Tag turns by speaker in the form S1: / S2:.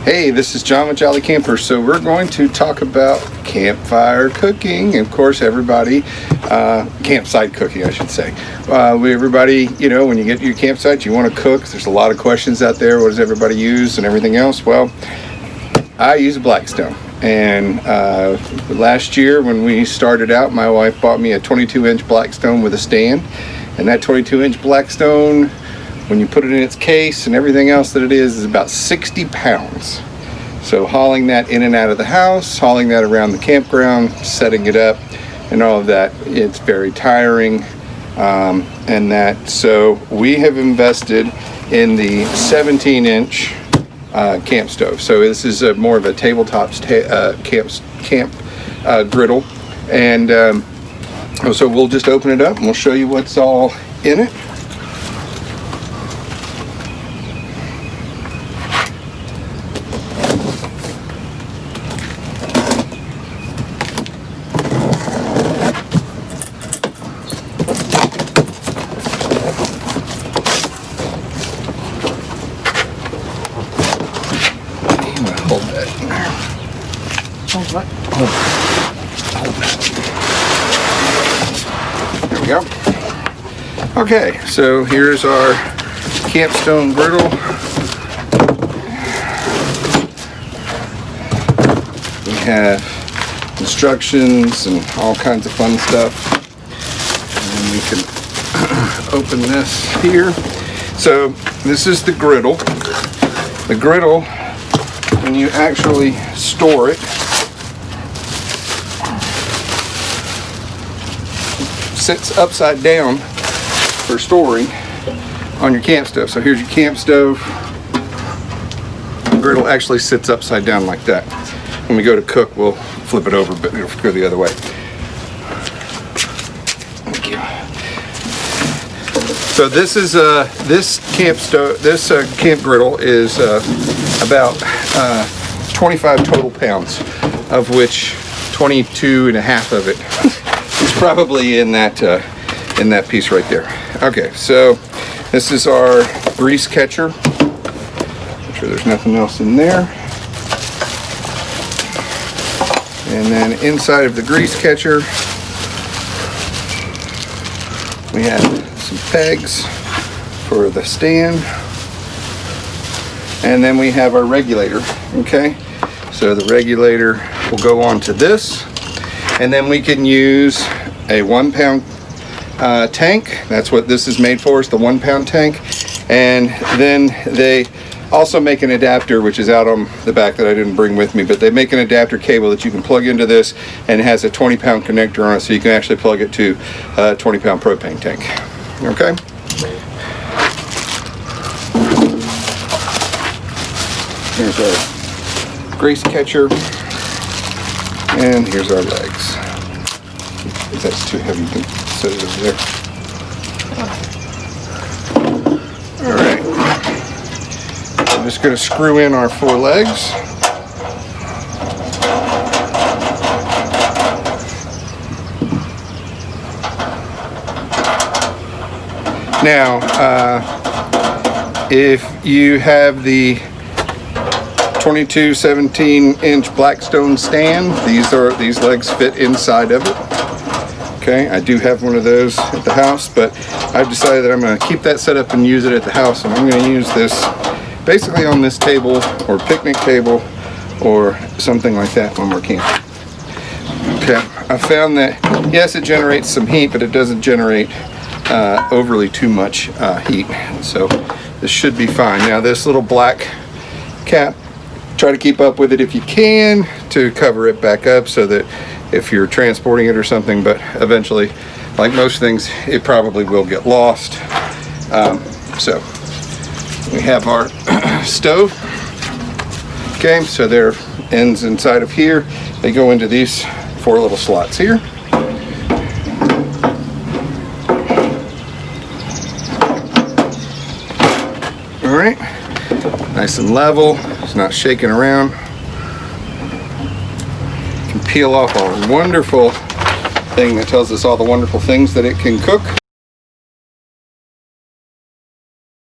S1: Hey, this is John with Jolly Camper. So we're going to talk about campfire cooking. And of course, everybody, campsite cooking, I should say. Everybody, you know, when you get to your campsite, you want to cook. There's a lot of questions out there. What does everybody use and everything else? Well, I use a Blackstone. And last year when we started out, my wife bought me a 22-inch Blackstone with a stand. And that 22-inch Blackstone, when you put it in its case and everything else that it is about 60 pounds. So hauling that in and out of the house, hauling that around the campground, setting it up, and all of that, it's very tiring. So we have invested in the 17-inch camp stove. So this is more of a tabletop camp griddle. And so we'll just open it up and we'll show you what's all in it. Hold that.
S2: Hold what?
S1: Hold that. There we go. Okay, so here's our Campstone griddle. We have instructions and all kinds of fun stuff. And we can open this here. So this is the griddle. The griddle, when you actually store it, sits upside down for storing on your camp stove. So here's your camp stove. The griddle actually sits upside down like that. When we go to cook, we'll flip it over, but it'll go the other way. Thank you. So this is this camp stove. This camp griddle is about 25 total pounds, of which 22 and a half of it is probably in that piece right there. Okay, so this is our grease catcher. Make sure there's nothing else in there. And then inside of the grease catcher, we have some pegs for the stand. And then we have our regulator, okay? So the regulator will go onto this. And then we can use a 1 pound tank. That's what this is made for, is the 1 pound tank. And then they also make an adapter, which is out on the back that I didn't bring with me, but they make an adapter cable that you can plug into this, and it has a 20 pound connector on it, so you can actually plug it to a 20 pound propane tank, okay? Here's our grease catcher, and here's our legs. If that's too heavy, you can set it over there. All right. I'm just going to screw in our 4 legs. Now, if you have the 17-inch Blackstone stand, these legs fit inside of it. Okay, I do have one of those at the house, but I've decided that I'm going to keep that set up and use it at the house, and I'm going to use this basically on this table or picnic table or something like that when we're camping. Okay, I found that yes, it generates some heat, but it doesn't generate overly too much heat, so this should be fine. Now this little black cap, try to keep up with it if you can to cover it back up so that if you're transporting it or something, but eventually, like most things, it probably will get lost. So we have our stove. Okay, so there are ends inside of here. They go into these 4 little slots here. All right, nice and level. It's not shaking around. Can peel off our wonderful thing that tells us all the wonderful things that it can cook.